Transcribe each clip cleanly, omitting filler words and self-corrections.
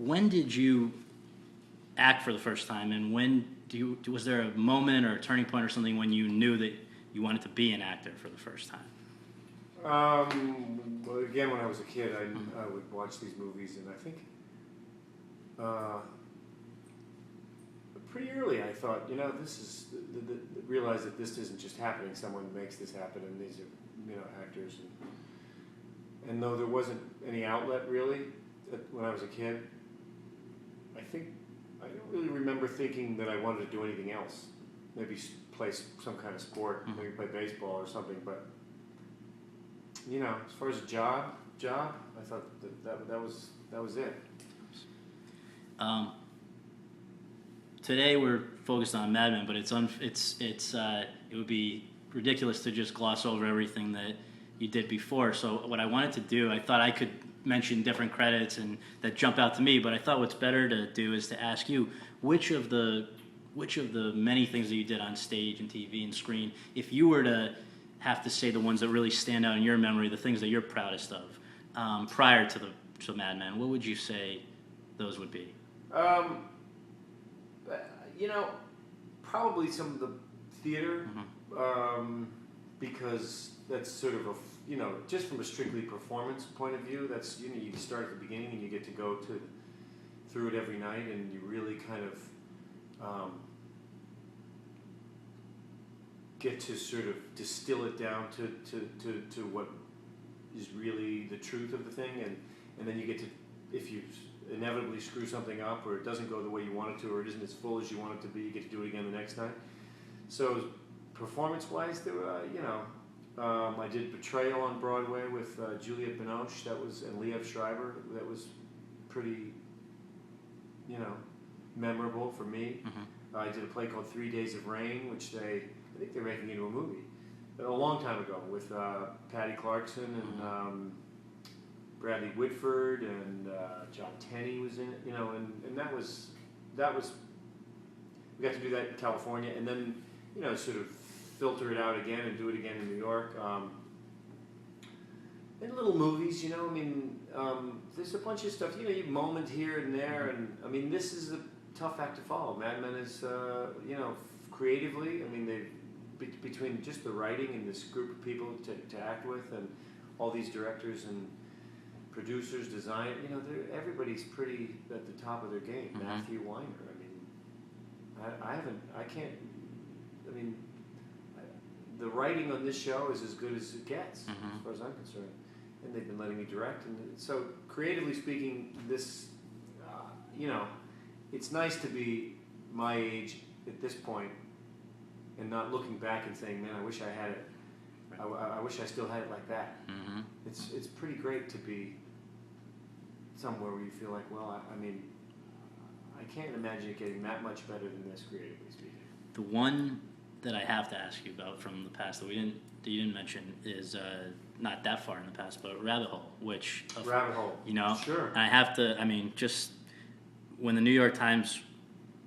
when did you act for the first time, and was there a moment or a turning point or something when you knew that you wanted to be an actor for the first time? Well, again, when I was a kid, I would watch these movies, and I think pretty early I thought, this is realize that this isn't just happening. Someone makes this happen, and these are actors. And though there wasn't any outlet really when I was a kid, I don't really remember thinking that I wanted to do anything else. Maybe play some kind of sport, maybe play baseball or something. But as far as a job, I thought that was it. Today we're focused on Mad Men, but it would be ridiculous to just gloss over everything that you did before. So what I wanted to do, I thought I could mention different credits and that jump out to me, but I thought what's better to do is to ask you which of the many things that you did on stage and TV and screen, if you were to have to say the ones that really stand out in your memory, the things that you're proudest of, prior to Mad Men, what would you say those would be? Probably some of the theater, because that's sort of just from a strictly performance point of view, that's, you start at the beginning and you get to go through it every night, and you really kind of get to sort of distill it down to what is really the truth of the thing, and then you get to, if you inevitably screw something up, or it doesn't go the way you want it to, or it isn't as full as you want it to be, you get to do it again the next night. So performance-wise, there were, I did Betrayal on Broadway with Juliette Binoche, and Liev Schreiber. That was pretty, memorable for me. I did a play called 3 Days of Rain, which I think they're making into a movie a long time ago, with Patty Clarkson and Bradley Whitford, and John Tenney was in it, and that was we got to do that in California, and then sort of filter it out again and do it again in New York. And little movies, there's a bunch of stuff, you moment here and there, and this is a tough act to follow. Mad Men is, creatively, between just the writing and this group of people to act with, and all these directors and producers, design, everybody's pretty at the top of their game. Matthew Weiner, the writing on this show is as good as it gets, as far as I'm concerned. And they've been letting me direct. And so, creatively speaking, this, it's nice to be my age at this point and not looking back and saying, man, I wish I had it. I wish I still had it like that. It's pretty great to be somewhere where you feel like, well, I can't imagine it getting that much better than this, creatively speaking. The one that I have to ask you about from the past that you didn't mention is not that far in the past, but Rabbit Hole, Rabbit Hole, sure. And I have to, just when the New York Times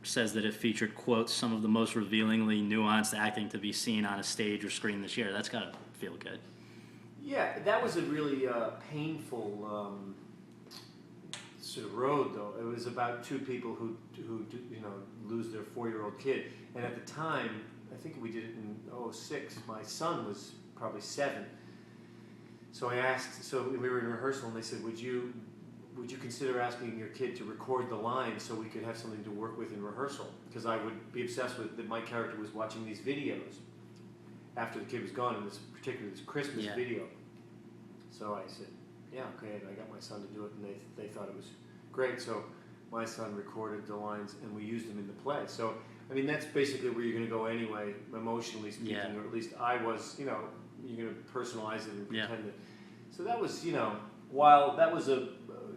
says that it featured, quote, some of the most revealingly nuanced acting to be seen on a stage or screen this year, that's got to feel good. Yeah, that was a really painful sort of road, though. It was about two people who lose their 4-year-old kid, and at the time, I think we did it in 2006. My son was probably 7. So I asked. So we were in rehearsal, and they said, "Would you consider asking your kid to record the lines so we could have something to work with in rehearsal?" Because I would be obsessed with that. My character was watching these videos after the kid was gone, and particularly this Christmas video. So I said, "Yeah, okay." And I got my son to do it, and they thought it was great. So my son recorded the lines, and we used them in the play. So that's basically where you're going to go anyway, emotionally speaking, or at least I was. You're going to personalize it and pretend it. So that was, while that was a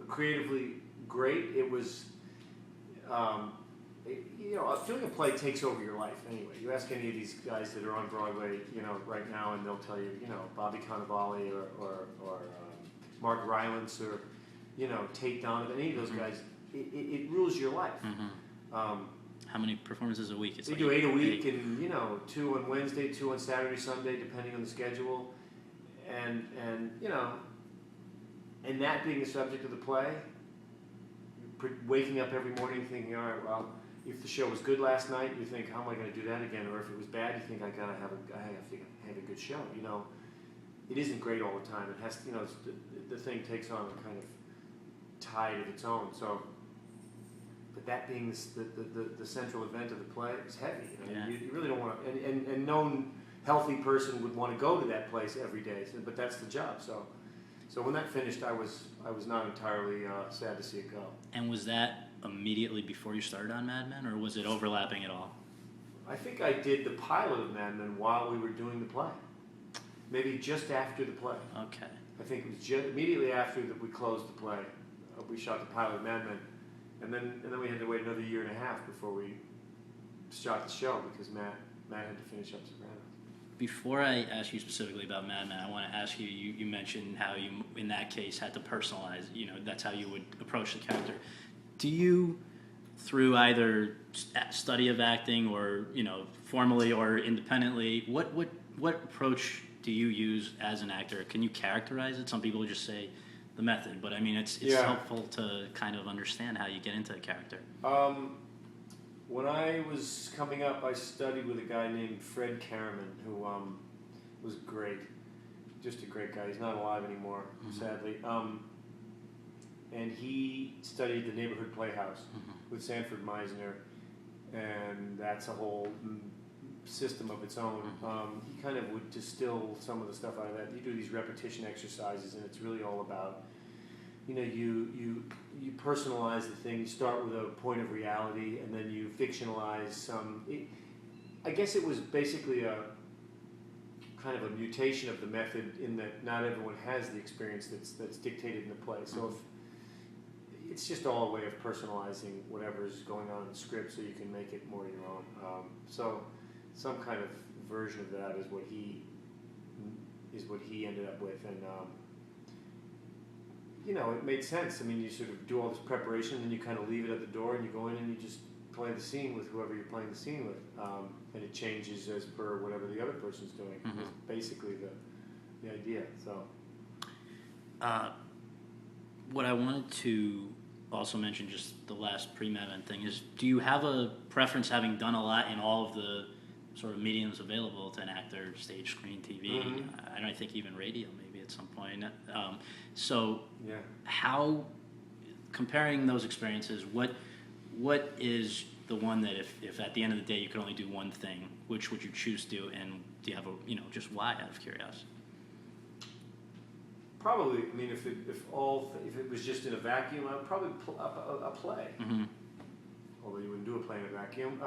creatively great, it was, doing a play takes over your life anyway. You ask any of these guys that are on Broadway, right now, and they'll tell you, Bobby Cannavale or Mark Rylance or, Tate Donovan, any of those guys, it rules your life. How many performances a week? They do 8 a week, and 2 on Wednesday, 2 on Saturday, Sunday, depending on the schedule, and that being the subject of the play, waking up every morning thinking, all right, well, if the show was good last night, you think, how am I going to do that again? Or if it was bad, you think, I have to have a good show. You know, it isn't great all the time. It has, you know, the thing takes on a kind of tide of its own. So, but that being the central event of the play is heavy. You know? You really don't want to, and no healthy person would want to go to that place every day. But that's the job. So when that finished, I was not entirely sad to see it go. And was that immediately before you started on Mad Men, or was it overlapping at all? I think I did the pilot of Mad Men while we were doing the play. Maybe just after the play. Okay. I think it was just immediately after that we closed the play. We shot the pilot of Mad Men, and then we had to wait another year and a half before we shot the show because Matt had to finish up Sopranos. Before I ask you specifically about Mad Men, I want to ask you, you mentioned how you, in that case, had to personalize, you know, that's how you would approach the character. Do you, through either study of acting or, you know, formally or independently, what approach do you use as an actor? Can you characterize it? Some people just say the method, but I mean, it's helpful to kind of understand how you get into the character. When I was coming up, I studied with a guy named Fred Karaman, who was great, just a great guy. He's not alive anymore, sadly. And he studied the Neighborhood Playhouse with Sanford Meisner, and that's a whole system of its own. He kind of would distill some of the stuff out of that. You do these repetition exercises, and it's really all about, you know, you personalize the thing. You start with a point of reality, and then you fictionalize some. I guess it was basically a kind of a mutation of the method in that not everyone has the experience that's dictated in the play. So if it's just all a way of personalizing whatever's going on in the script, so you can make it more your own. So some kind of version of that is what he ended up with, and you know, it made sense. I mean, you sort of do all this preparation, and then you kind of leave it at the door, and you go in and you just play the scene with whoever you're playing the scene with, and it changes as per whatever the other person's doing. It's basically the idea. So, what I wanted to also mention, just the last pre-Mad Men thing, is do you have a preference, having done a lot in all of the sort of mediums available to an actor, stage, screen, TV, I don't think even radio maybe at some point. So how, comparing those experiences, what is the one that if at the end of the day you could only do one thing, which would you choose to do, and do you have a, you know, just why, out of curiosity? Probably, I mean, if it was just in a vacuum, I would probably a play. Although you wouldn't do a play in a vacuum.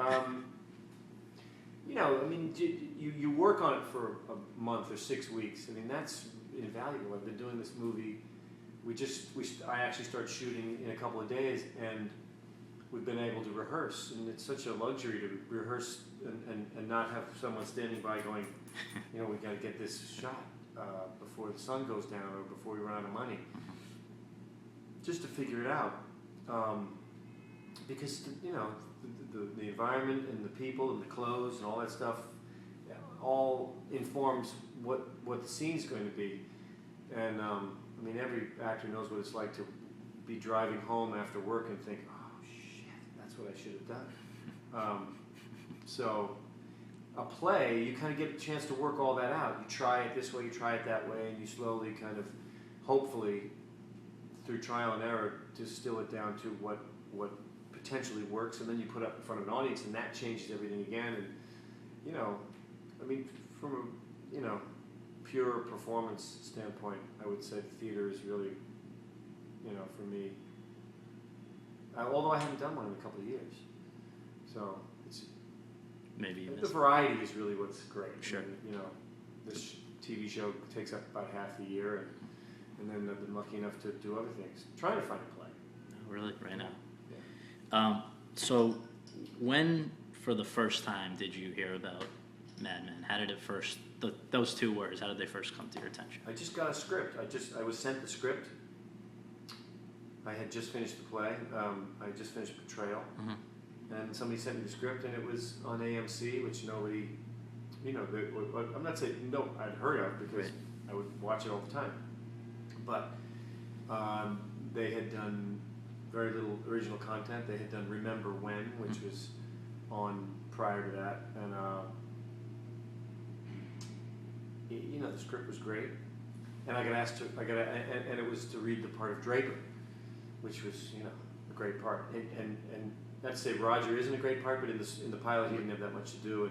You know, I mean, you work on it for a month or 6 weeks. I mean, that's invaluable. I've been doing this movie. I actually start shooting in a couple of days, and we've been able to rehearse. And it's such a luxury to rehearse and not have someone standing by going, you know, we got to get this shot before the sun goes down or before we run out of money. Just to figure it out, because you know. The environment and the people and the clothes and all that stuff all informs what the scene's going to be. And I mean, every actor knows what it's like to be driving home after work and think, oh shit, that's what I should have done. So a play, you kind of get a chance to work all that out. You try it this way, you try it that way, and you slowly kind of, hopefully, through trial and error, distill it down to what potentially works, and then you put it up in front of an audience, and that changes everything again. And you know, I mean, from a, you know, pure performance standpoint, I would say the theater is really, you know, for me. Although I haven't done one in a couple of years, so it's maybe the variety is really what's great. Sure. I mean, you know, this TV show takes up about half the year, and then I've been lucky enough to do other things. I'm trying to find a play. Oh, really, right now. So when, for the first time, did you hear about Mad Men? How did it first, those two words, how did they first come to your attention? I just got a script. I was sent the script. I had just finished the play. I just finished Betrayal. And somebody sent me the script, and it was on AMC, which nobody, you know, I'm not saying no, I'd heard of, because I would watch it all the time. But they had done very little original content. They had done Remember When, which was on prior to that, and the script was great. And I got asked to, and it was to read the part of Draper, which was, a great part. And not to say Roger isn't a great part, but in the pilot he didn't have that much to do.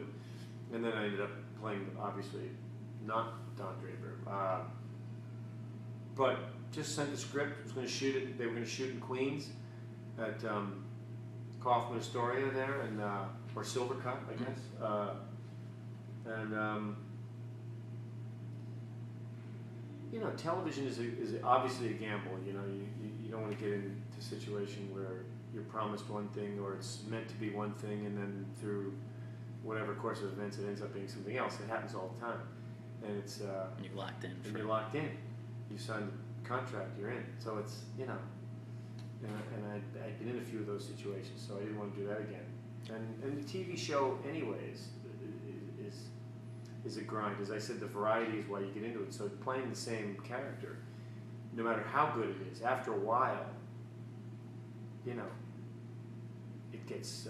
And then I ended up playing, obviously, not Don Draper. But just sent the script. Was going to shoot it. They were going to shoot in Queens at Kaufman Astoria there, and or Silvercut, I guess. Television is obviously a gamble. You don't want to get into a situation where you're promised one thing or it's meant to be one thing, and then through whatever course of events it ends up being something else. It happens all the time, and it's And you're locked in. you're locked in. You signed the contract, you're in. So it's and I'd been in a few of those situations, so I didn't want to do that again. And the TV show, anyways, is a grind. As I said, the variety is why you get into it. So playing the same character, no matter how good it is, after a while, it gets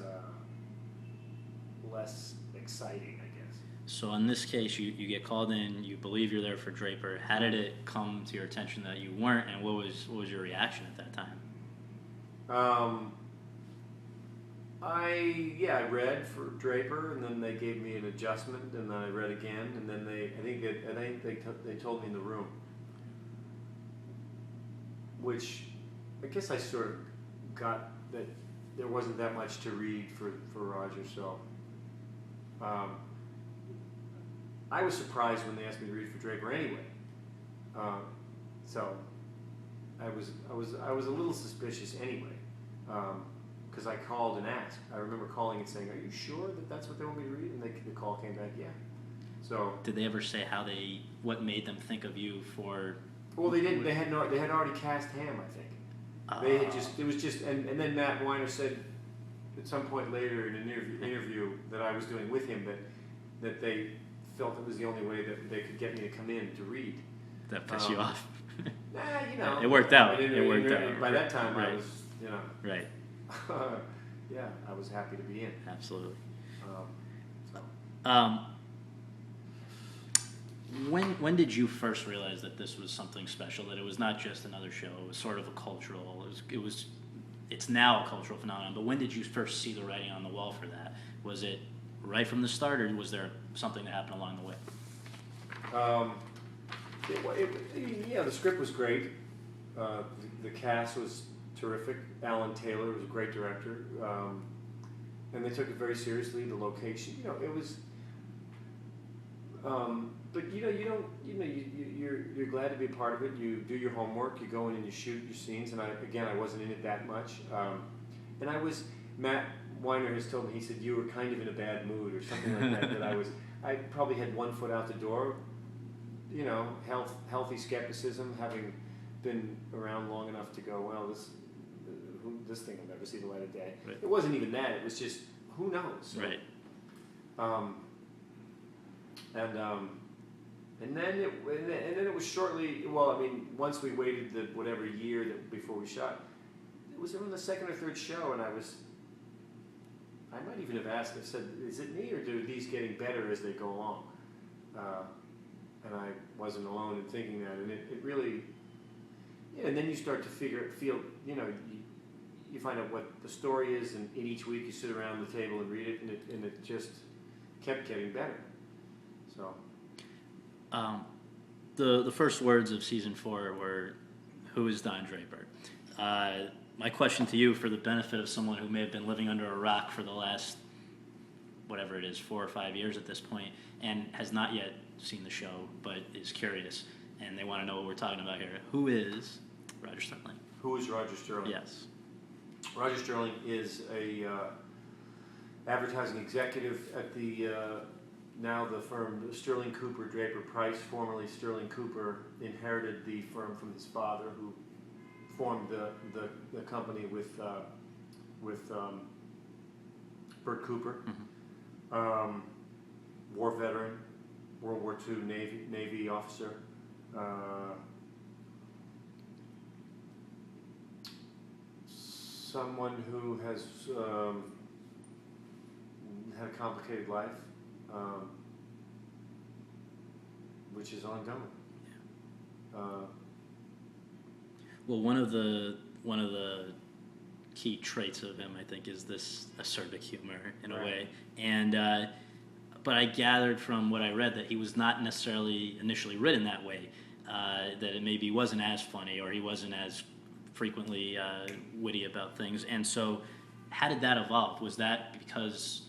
less exciting, I guess. So in this case, you get called in, you believe you're there for Draper. How did it come to your attention that you weren't, and what was your reaction at that time? I read for Draper, and then they gave me an adjustment, and then I read again, and then they told me in the room, which I guess I sort of got that there wasn't that much to read for Roger, so I was surprised when they asked me to read for Draper anyway. So I was a little suspicious anyway. Because I called and asked. I remember calling and saying, "Are you sure that that's what they want me to read?" And the call came back, "Yeah." So did they ever say what made them think of you for? Well, they didn't. They had already cast Hamm, I think. They had it was just, and then Matt Weiner said at some point later in an interview that I was doing with him that they felt it was the only way that they could get me to come in to read. That pissed you off. Nah, it worked out. It worked out. By that time, right. I was, Right. yeah, I was happy to be in. Absolutely. So. When did you first realize that this was something special? That it was not just another show. It was sort of a cultural. It's now a cultural phenomenon. But when did you first see the writing on the wall for that? Was it right from the start, or was there something that happened along the way? The script was great. The cast was terrific. Alan Taylor was a great director, and they took it very seriously. The location, it was. But you're glad to be a part of it. You do your homework. You go in and you shoot your scenes. And I wasn't in it that much. And Matt Weiner has told me, he said you were kind of in a bad mood or something like that. I probably had one foot out the door. Healthy skepticism, having been around long enough to go, well, this thing will never see the light of day. Right. It wasn't even that. It was just, who knows? So, right. And then it was shortly. Well, I mean, once we waited the whatever year before we shot, it was around the second or third show, and I might even have asked. I said, "Is it me, or do these getting better as they go along?" And I wasn't alone in thinking that, and it really. Yeah, and then you start to feel. You find out what the story is, and each week you sit around the table and read it, and it just kept getting better. So. The first words of season 4 were, "Who is Don Draper?" My question to you, for the benefit of someone who may have been living under a rock for the last, whatever it is, 4 or 5 years at this point, and has not yet seen the show, but is curious, and they want to know what we're talking about here. Who is Roger Sterling? Who is Roger Sterling? Yes. Roger Sterling is a advertising executive at now the firm Sterling Cooper Draper Price, formerly Sterling Cooper, inherited the firm from his father, who formed the company with Bert Cooper, war veteran, World War II Navy officer. someone who has had a complicated life, which is ongoing. Well, one of the key traits of him, I think, is this acerbic humor in a way. And but I gathered from what I read that he was not necessarily initially written that way. That it maybe wasn't as funny, or he wasn't as frequently witty about things. And so, how did that evolve? Was that because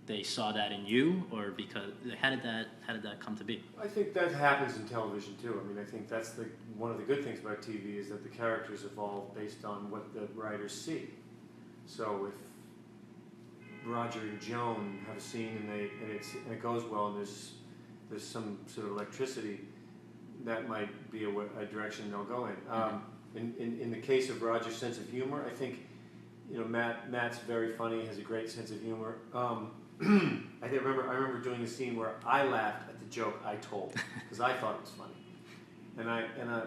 they saw that in you, or because how did that come to be? I think that happens in television too. I mean, I think that's one of the good things about TV is that the characters evolve based on what the writers see. So if Roger and Joan have a scene and it goes well and there's some sort of electricity, that might be a direction they'll go in. In the case of Roger's sense of humor, I think Matt's very funny, has a great sense of humor. I remember doing a scene where I laughed at the joke I told because I thought it was funny,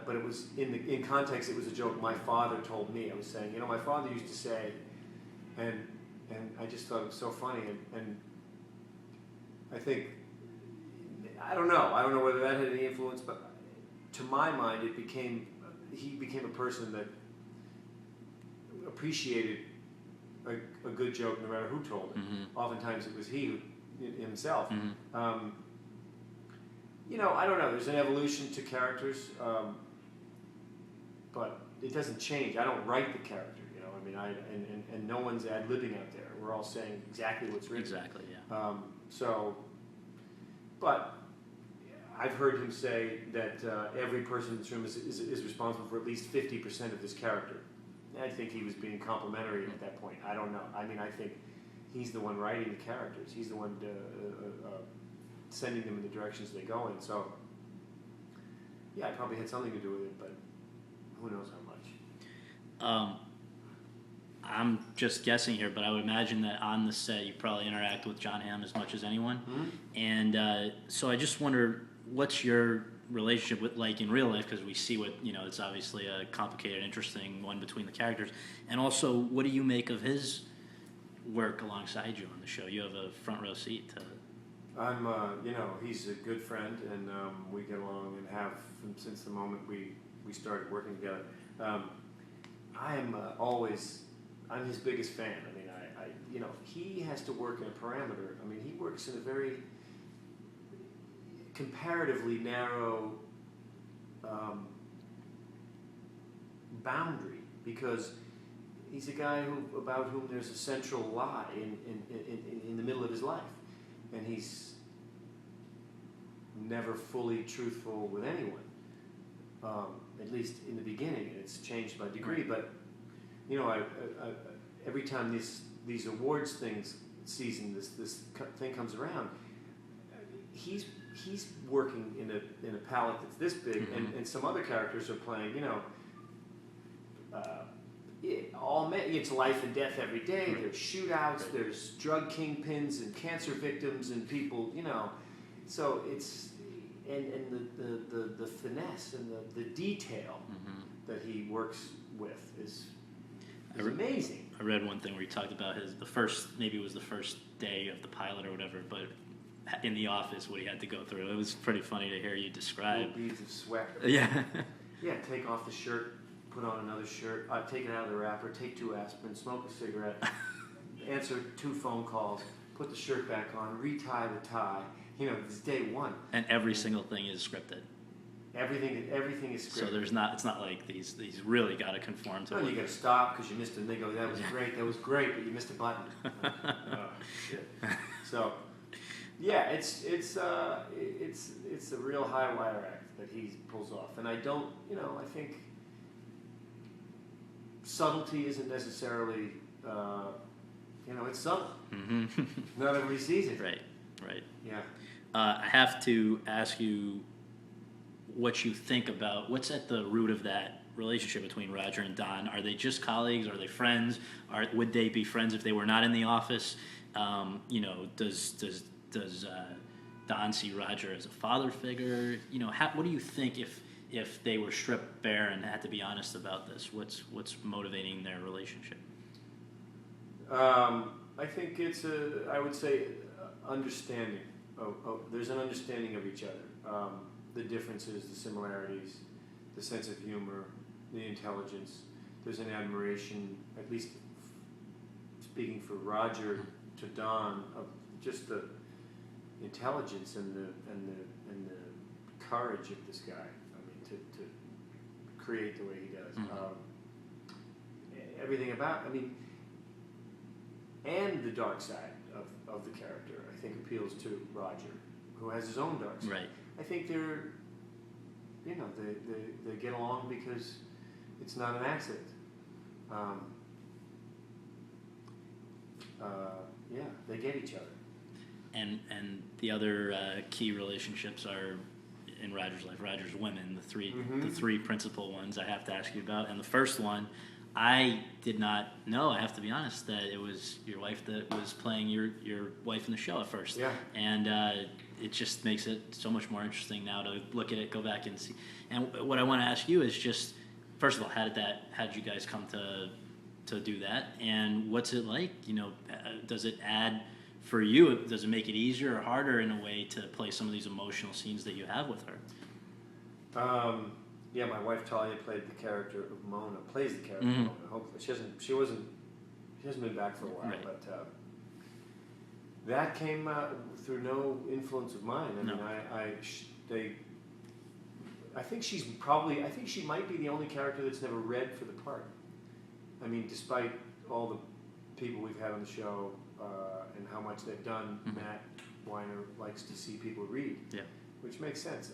but it was in context. It was a joke my father told me. I was saying, my father used to say, and I just thought it was so funny, and I think I don't know whether that had any influence, but to my mind, he became a person that appreciated a good joke no matter who told it. Mm-hmm. Oftentimes it was he himself. Mm-hmm. I don't know. There's an evolution to characters, but it doesn't change. I don't write the character. I mean, and no one's ad-libbing out there. We're all saying exactly what's written. Exactly. Yeah. But I've heard him say that every person in this room is responsible for at least 50% of this character. I think he was being complimentary at that point. I don't know. I mean, I think he's the one writing the characters. He's the one sending them in the directions they go in. So, yeah, it probably had something to do with it, but who knows how much. I'm just guessing here, but I would imagine that on the set you probably interact with Jon Hamm as much as anyone. Mm-hmm. And so I just wonder, what's your relationship with like in real life, because we see what it's obviously a complicated, interesting one between the characters, and also what do you make of his work alongside you on the show? You have a front row seat to. I'm he's a good friend, and we get along and have since the moment we started working together. I'm his biggest fan. I mean, he has to work in a parameter. I mean, he works in a very comparatively narrow boundary, because he's a guy about whom there's a central lie in the middle of his life, and he's never fully truthful with anyone, at least in the beginning. It's changed by degree, but every time these awards season, this thing comes around, he's working in a palette that's this big, mm-hmm. and some other characters are playing, it's life and death every day. There's shootouts, there's drug kingpins and cancer victims and people, So it's and the finesse and the detail mm-hmm. that he works with is amazing. I read one thing where he talked about the first day of the pilot or whatever, but in the office what he had to go through. It was pretty funny to hear you describe. Little beads of sweat. Yeah. Yeah, take off the shirt, put on another shirt, take it out of the wrapper, take 2 aspirin, smoke a cigarette, answer 2 phone calls, put the shirt back on, retie the tie. It's day one. And every single thing is scripted. Everything is scripted. So it's not like these really got to conform to. No, you got to stop because you missed it. And they go, that was great, but you missed a button. Oh, shit. So, yeah, it's a real high wire act that he pulls off, and I think subtlety isn't necessarily, it's subtle. Mm-hmm. Not everybody sees it. Right. Yeah. I have to ask you what you think about what's at the root of that relationship between Roger and Don. Are they just colleagues? Are they friends? Would they be friends if they were not in the office? Does Don see Roger as a father figure? What do you think if they were stripped bare and had to be honest about this? What's motivating their relationship? I think it's I would say, understanding. There's an understanding of each other. The differences, the similarities, the sense of humor, the intelligence. There's an admiration, at least speaking for Roger to Don, of just the intelligence and the courage of this guy. I mean, to create the way he does. Everything about, I mean, and the dark side of the character, I think, appeals to Roger, who has his own dark side. Right. I think they're, you know, they get along because it's not an accident. Yeah, they get each other. And the other key relationships are in Roger's life. Roger's women, the three principal ones I have to ask you about. And the first one, I did not know, I have to be honest, that it was your wife that was playing your wife in the show at first. Yeah. And it just makes it so much more interesting now to look at it, go back and see. And what I want to ask you is just, first of all, how did you guys come to do that? And what's it like? You know, does it add for you? Does it make it easier or harder in a way to play some of these emotional scenes that you have with her? Yeah, my wife Talia plays the character of Mona. Mona. Hopefully, she hasn't been back for a while, right. But that came through no influence of mine. I mean, I think she might be the only character that's never read for the part. I mean, despite all the people we've had on the show and how much they've done, Matt Weiner likes to see people read. Yeah. Which makes sense.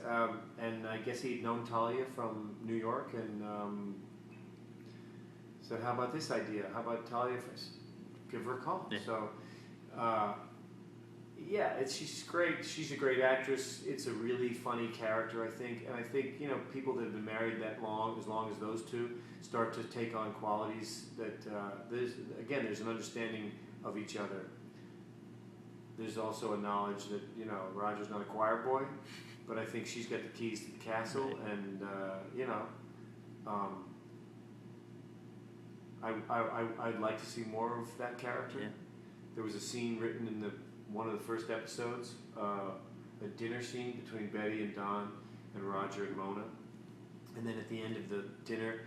And I guess he'd known Talia from New York and said, how about this idea? How about Talia? Give her a call. Yeah. So, she's great. She's a great actress. It's a really funny character, I think. And I think, you know, people that have been married that long as those two, start to take on qualities that, there's an understanding of each other. There's also a knowledge that, you know, Roger's not a choir boy, but I think she's got the keys to the castle, right. And I'd like to see more of that character. Yeah. There was a scene written in one of the first episodes, a dinner scene between Betty and Don and Roger and Mona, and then at the end of the dinner,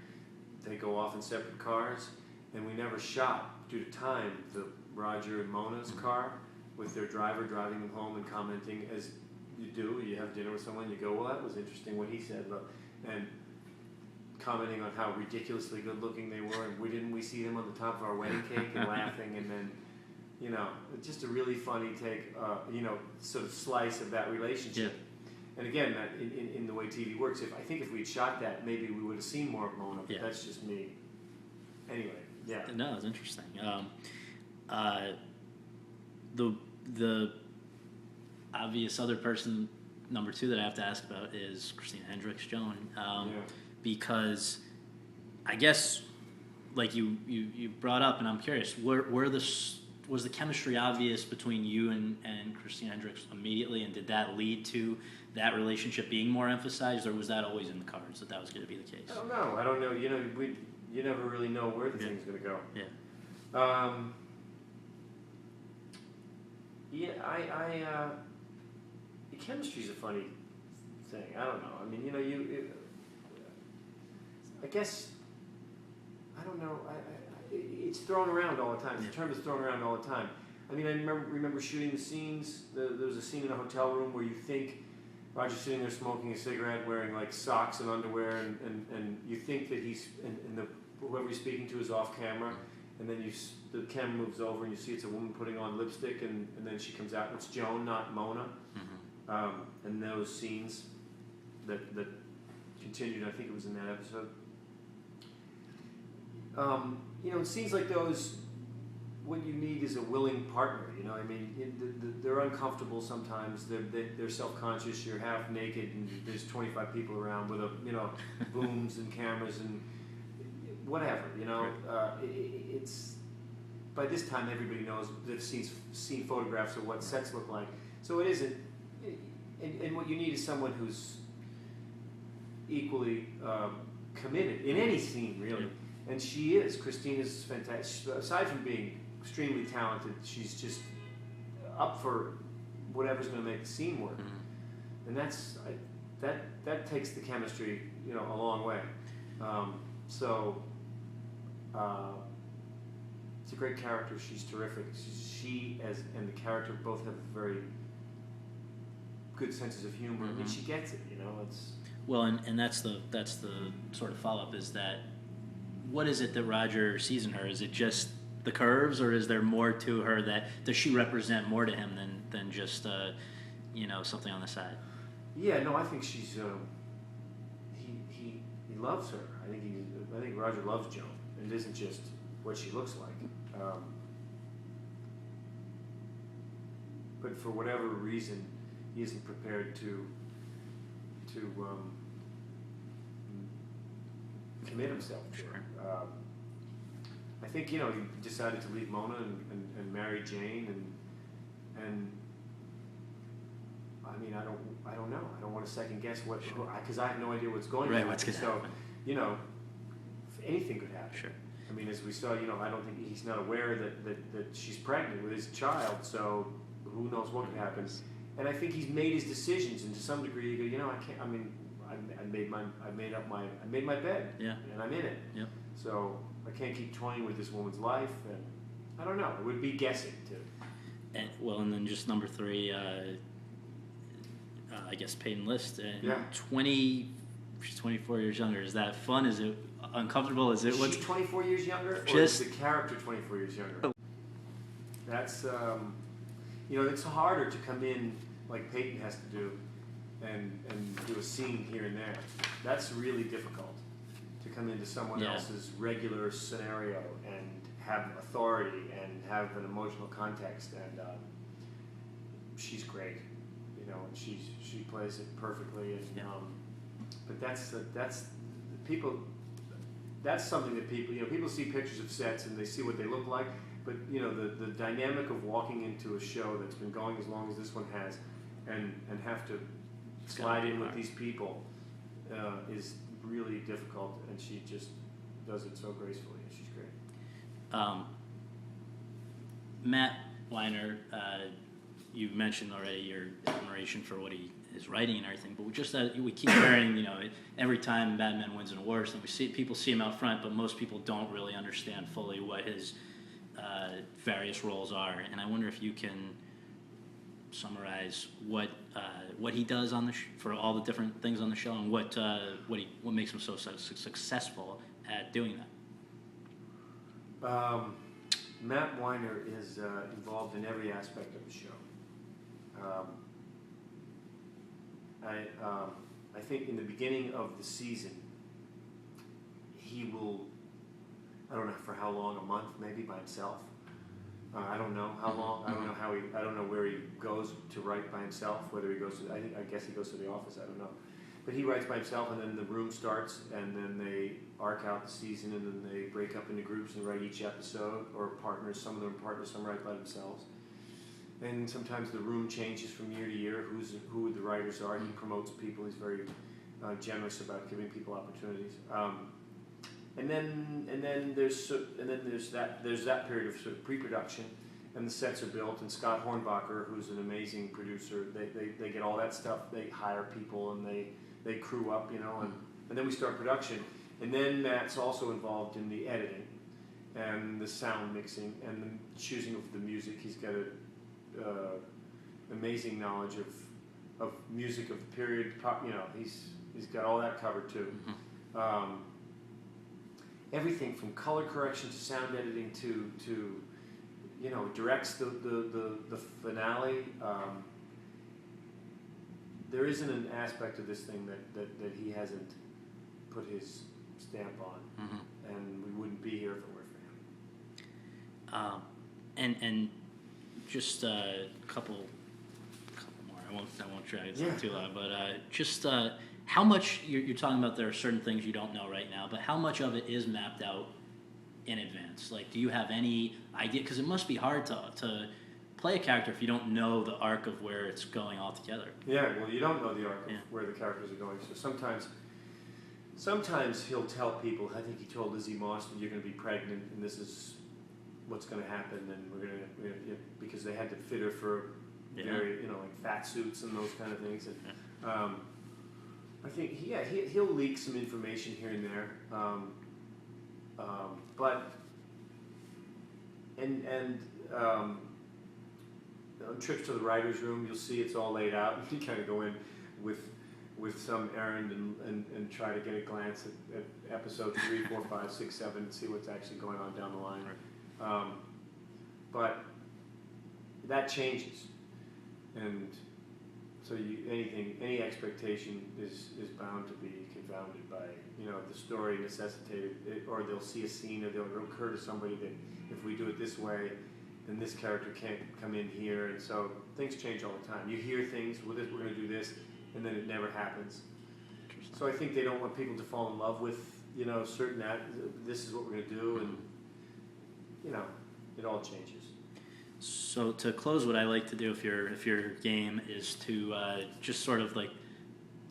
they go off in separate cars, and we never shot due to time the Roger and Mona's car, with their driver driving them home and commenting, as you do. You have dinner with someone, you go, well, that was interesting what he said, and commenting on how ridiculously good looking they were, and we see them on the top of our wedding cake and laughing, and then, you know, just a really funny take, you know, sort of slice of that relationship. Yeah. And again, in the way TV works, I think if we'd shot that, maybe we would have seen more of Mona, but that's just me. Anyway, yeah. No, it's interesting. The obvious other person, number two, that I have to ask about is Christina Hendricks, Joan, because I guess, like you brought up, and I'm curious, was the chemistry obvious between you and Christina Hendricks immediately, and did that lead to that relationship being more emphasized, or was that always in the cards that was going to be the case? I don't know. You know, you never really know where the thing's going to go. Yeah. Chemistry's a funny thing. I don't know. I mean, you know, I guess, I don't know. It's thrown around all the time. The term is thrown around all the time. I mean, I remember shooting the scenes. There was a scene in a hotel room where you think Roger's sitting there smoking a cigarette, wearing like socks and underwear, and you think that whoever he's speaking to is off camera, and then the camera moves over and you see it's a woman putting on lipstick, and then she comes out and it's Joan, not Mona. And those scenes that continued, I think it was in that episode. You know, scenes like those, what you need is a willing partner. You know, I mean, they're uncomfortable sometimes. They're self-conscious. You're half naked, and there's 25 people around with booms and cameras and whatever. You know, it's by this time everybody knows. They've seen photographs of what sets look like. So it isn't. And what you need is someone who's equally committed in any scene, really. And she is. Christina's fantastic. Aside from being extremely talented. She's just up for whatever's going to make the scene work, and that takes the chemistry, you know, a long way. So it's a great character. She's terrific. She and the character both have very good senses of humor. I mean, she gets it. You know, it's well, and that's the sort of follow up is that what is it that Roger sees in her? Is it just the curves, or is there more to her? That does she represent more to him than just you know, something on the side? Yeah, no, I think she's he loves her. I think Roger loves Joan. It isn't just what she looks like. But for whatever reason, he isn't prepared to commit himself to her. I think, you know, he decided to leave Mona and marry Jane, and I mean, I don't know. I don't want to second guess what, because I have no idea what's going on. What's going to happen? You know, anything could happen. Sure. I mean, as we saw, you know, I don't think he's not aware that she's pregnant with his child, so who knows what could happen. And I think he's made his decisions, and to some degree, you go, you know, I can't. I mean, I made my bed, and I'm in it. Yep. So I can't keep toying with this woman's life, and I don't know. It would be guessing too. And then just number 3, I guess Peyton List. Yeah. She's 24 years younger. Is that fun? Is it uncomfortable? Is it? She's 24 years younger, or is the character 24 years younger? That's you know, it's harder to come in like Peyton has to do, and do a scene here and there. That's really difficult to come into someone else's regular scenario and have authority and have an emotional context. And she's great, you know, and she plays it perfectly. And but that's people. That's something that people, you know, people see pictures of sets and they see what they look like. But, you know, the dynamic of walking into a show that's been going as long as this one has, and have to slide in with these people is really difficult, and she just does it so gracefully, and she's great. Matt Weiner, you mentioned already your admiration for what he is writing and everything, but we keep hearing, you know, every time Mad Men wins an award, and people see him out front, but most people don't really understand fully what his various roles are, and I wonder if you can summarize what he does on for all the different things on the show, and what makes him so successful at doing that. Matt Weiner is involved in every aspect of the show. I think in the beginning of the season, he will, I don't know for how long, a month maybe by himself. I don't know how long. I don't know I don't know where he goes to write by himself. Whether he goes to, I guess he goes to the office. I don't know, but he writes by himself, and then the room starts, and then they arc out the season, and then they break up into groups and write each episode, or partners. Some of them are partners, some write by themselves. And sometimes the room changes from year to year. Who the writers are. He promotes people. He's very generous about giving people opportunities. And then there's that period of sort of pre-production, and the sets are built. And Scott Hornbacher, who's an amazing producer, they get all that stuff. They hire people and they crew up, you know, and then we start production. And then Matt's also involved in the editing and the sound mixing and the choosing of the music. He's got a amazing knowledge of music of the period. You know, he's got all that covered too. Everything from color correction to sound editing to you know, directs the finale. There isn't an aspect of this thing that he hasn't put his stamp on, and we wouldn't be here if it were for him. And just a couple more. I won't drag it too long, but just. How much, you're talking about there are certain things you don't know right now, but how much of it is mapped out in advance? Like, do you have any idea? Because it must be hard to play a character if you don't know the arc of where it's going altogether. Yeah, well, you don't know the arc of where the characters are going. So sometimes he'll tell people, I think he told Lizzie Moss that you're going to be pregnant, and this is what's going to happen, and we're going to because they had to fit her for very like fat suits and those kind of things, and I think he'll leak some information here and there, but on trips to the writers' room, you'll see it's all laid out. You kind of go in with some errand and try to get a glance at episode 3, 4, 5, 6, 7 and see what's actually going on down the line. But that changes, and so any expectation is bound to be confounded by the story necessitated it, or they'll see a scene, or it'll occur to somebody that if we do it this way, then this character can't come in here, and so things change all the time. You hear things, we're going to do this, and then it never happens. So I think they don't want people to fall in love with certain this is what we're going to do, and it all changes. So to close, what I like to do if your game is to just sort of like,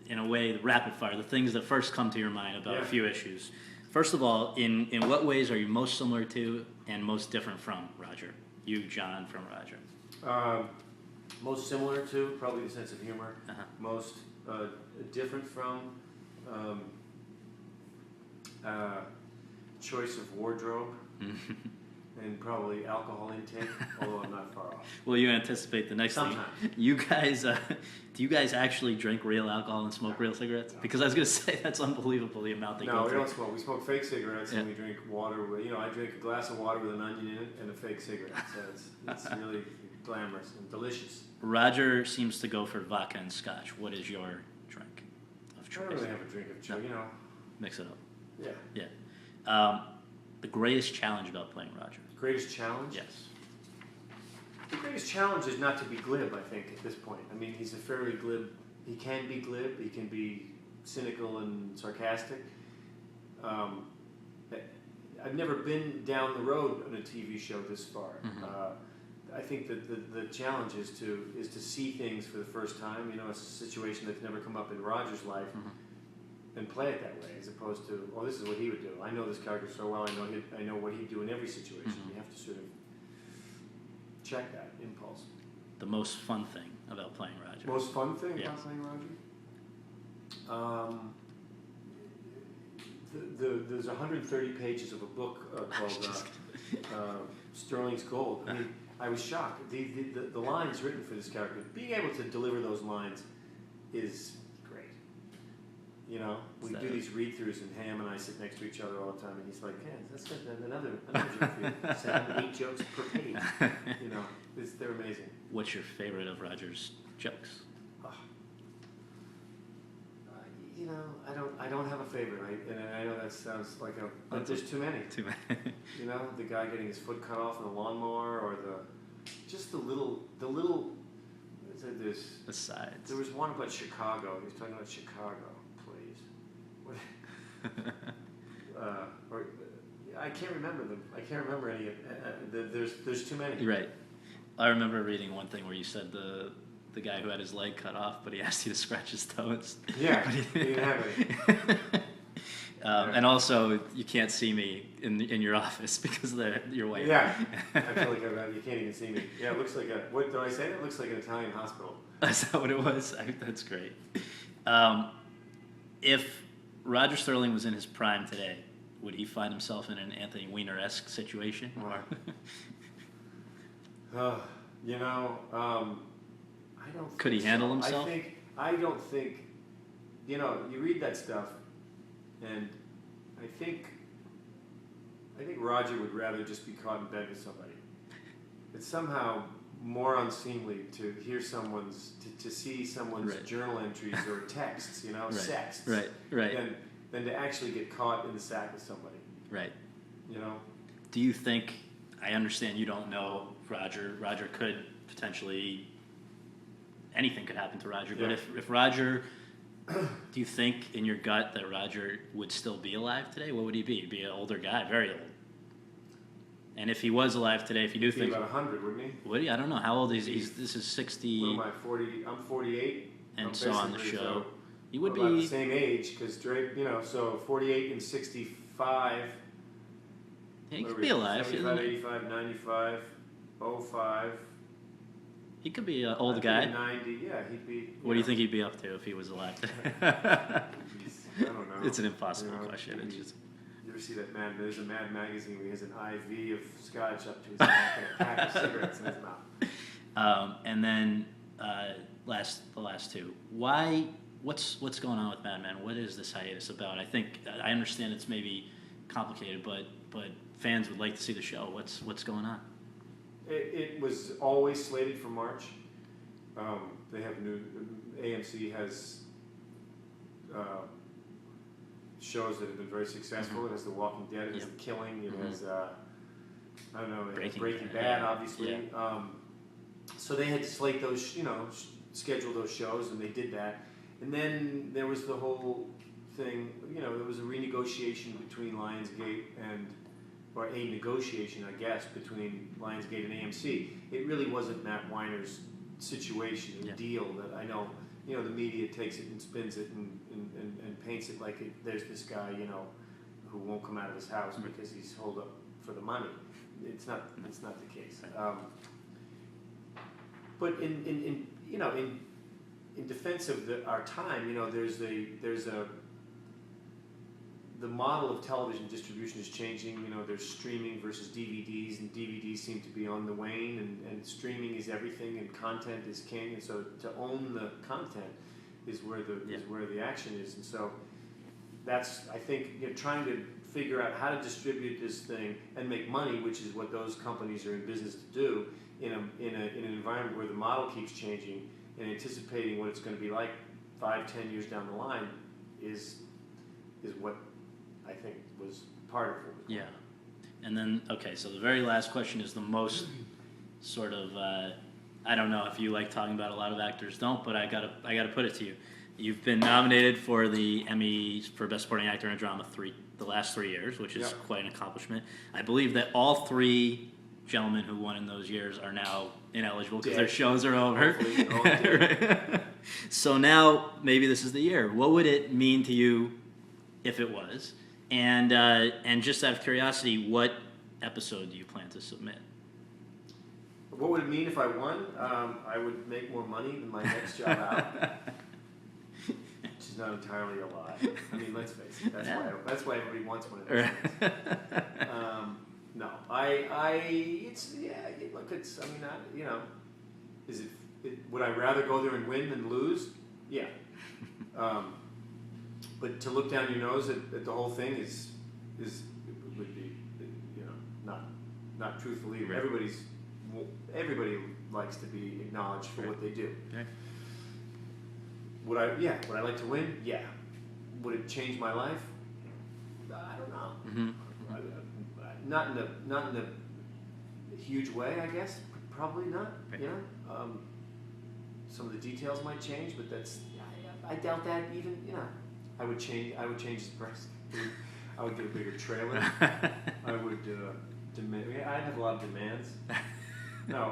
in a way, rapid fire, the things that first come to your mind about a few issues. First of all, in what ways are you most similar to and most different from Roger? You, John, from Roger. Most similar to, probably the sense of humor. Most different from, choice of wardrobe. And probably alcohol intake, although I'm not far off. Well, you anticipate the next Sometimes. thing. You guys, do you guys actually drink real alcohol and smoke real cigarettes? No. Because I was going to say that's unbelievable, the amount they go through. No, we don't smoke. We smoke fake cigarettes, and we drink water. I drink a glass of water with an onion in it and a fake cigarette. So it's really glamorous and delicious. Roger seems to go for vodka and scotch. What is your drink of choice? I don't really have a drink of choice, Mix it up. Yeah. Yeah. The greatest challenge about playing Roger? Greatest challenge? Yes. The greatest challenge is not to be glib, I think, at this point. I mean, he's a fairly glib. He can be glib. He can be cynical and sarcastic. I've never been down the road on a TV show this far. I think that the challenge is to see things for the first time. A situation that's never come up in Roger's life. And play it that way, as opposed to, this is what he would do. I know this character so well. I know what he'd do in every situation. You have to sort of check that impulse. The most fun thing about playing Roger. Most fun thing about playing Roger. There's 130 pages of a book called Sterling's Gold. I mean, I was shocked. The lines written for this character, being able to deliver those lines is. We do these read-throughs, and Hamm and I sit next to each other all the time, and he's like, that's good, another joke for you. 7, 8 jokes per page. They're amazing. What's your favorite of Roger's jokes? I don't have a favorite. I know that sounds like but there's too many. Too many. The guy getting his foot cut off in a lawnmower, or the little. There's asides. There was one about Chicago. He was talking about Chicago. I can't remember them. I can't remember any. There's too many. Right. I remember reading one thing where you said the guy who had his leg cut off, but he asked you to scratch his toes. Yeah, he didn't have any. And also, you can't see me in your office because you're white. Yeah, I feel like you can't even see me. Yeah, it looks like what did I say? It looks like an Italian hospital. Is that what it was? That's great. If Roger Sterling was in his prime today, would he find himself in an Anthony Weiner-esque situation? Or I don't. Could he handle himself? I don't think. You read that stuff, and I think Roger would rather just be caught in bed with somebody. It's somehow more unseemly to hear to see someone's journal entries or texts, sexts, than to actually get caught in the sack with somebody. Right. Do you think? I understand you don't know Roger. Roger could potentially. Anything could happen to Roger, but if Roger, do you think in your gut that Roger would still be alive today? What would he be? He'd be an older guy, very old. And if he was alive today, if you do think... He'd be about 100, wouldn't he? Would he? I don't know. How old is he? This is 60... What am I, 40? I'm 48. And so on the show. So he would about be... the same age, because Drake, so 48 and 65... He could be alive. 75, 85, 95, 05. He could be an old guy. 90, yeah, he'd be. What do you think he'd be up to if he was alive? I don't know. It's an impossible question. It's just. You ever see that there's a Mad magazine where he has an IV of scotch up to his neck and a pack of cigarettes in his mouth. And then the last two. What's going on with Mad Men? What is this hiatus about? I understand it's maybe complicated, but fans would like to see the show. What's going on? It was always slated for March. They have AMC has shows that have been very successful. It has The Walking Dead. It has The Killing. It has I don't know, Breaking Bad, obviously. Yeah. So they had to slate those, schedule those shows, and they did that. And then there was the whole thing. There was a renegotiation between Lionsgate or a negotiation, I guess, between Lionsgate and AMC. It really wasn't Matt Weiner's situation and deal that I know. The media takes it and spins it and paints it like there's this guy, who won't come out of his house because he's holed up for the money. It's not the case. But in defense of our time, there's the model of television distribution is changing. There's streaming versus DVDs, and DVDs seem to be on the wane, and streaming is everything, and content is king. And so to own the content is where the action is. And so that's, I think, trying to figure out how to distribute this thing and make money, which is what those companies are in business to do, in an environment where the model keeps changing, and anticipating what it's going to be like 5-10 years down the line is what I think was part of it. Yeah. And then, okay, so the very last question is the most sort of, I don't know if you like talking about, a lot of actors don't, but I gotta put it to you. You've been nominated for the Emmy for Best Supporting Actor in a Drama the last 3 years, which is quite an accomplishment. I believe that all three gentlemen who won in those years are now ineligible because their shows are over. Right. So now maybe this is the year. What would it mean to you if it was? And just out of curiosity, what episode do you plan to submit? What would it mean if I won? I would make more money than my next job out. Which is not entirely a lie. I mean, let's face it. That's why everybody wants one of those things. No, is it? Would I rather go there and win than lose? Yeah. But to look down your nose at the whole thing would be, not truthful either. Right. Everybody likes to be acknowledged for what they do. Okay. Would I like to win? Yeah. Would it change my life? I don't know. Mm-hmm. Not in a huge way, I guess. Probably not. Right. Some of the details might change, but I doubt that even. I would change the price. I would get a bigger trailer. I would I'd have a lot of demands. No,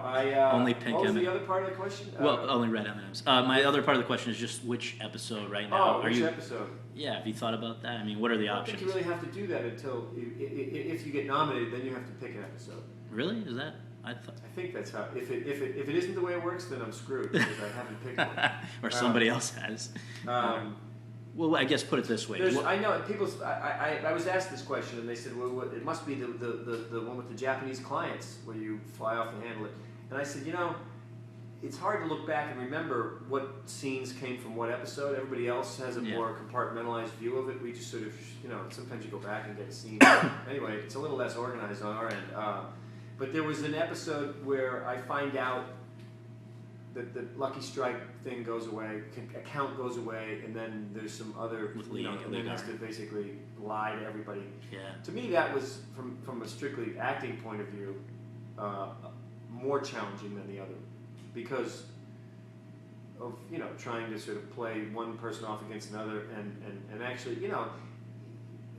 only pink. What was the other part of the question? Well, only red M&Ms. My other part of the question is just which episode right now. Which episode? Yeah, have you thought about that? I mean, what are the options? I don't think you really have to do that until if you get nominated, then you have to pick an episode. Really? Is that? I think that's how. If it isn't the way it works, then I'm screwed because I haven't picked one. Or somebody else has. Well, I guess put it this way. I know people. I was asked this question, and they said, "Well, it must be the one with the Japanese clients where you fly off and handle it." And I said, it's hard to look back and remember what scenes came from what episode. Everybody else has a more compartmentalized view of it. We just sort of, sometimes you go back and get a scene. Anyway, it's a little less organized on our end. But there was an episode where I find out that the Lucky Strike thing goes away, account goes away, and then there's some other, and then has to basically lie to everybody. Yeah. To me, that was, from a strictly acting point of view, more challenging than the other, because of trying to sort of play one person off against another, and actually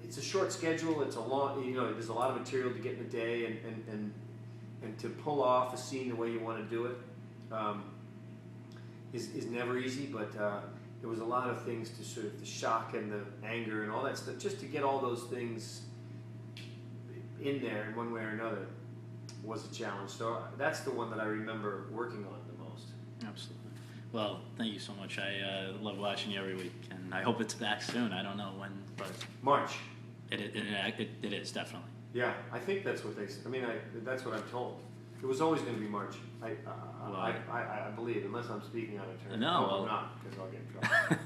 it's a short schedule, it's a long, there's a lot of material to get in a day, and to pull off a scene the way you want to do it. Is never easy, but there was a lot of things to sort of the shock and the anger and all that stuff, just to get all those things in there in one way or another was a challenge. So that's the one that I remember working on the most. Absolutely. Well, thank you so much. I love watching you every week, and I hope it's back soon. I don't know when, but March. It is definitely. Yeah, I think that's what they. I mean, that's what I'm told. It was always going to be March. I believe, unless I'm speaking out of turn. No, I hope well, I'm not, because I'll get in trouble.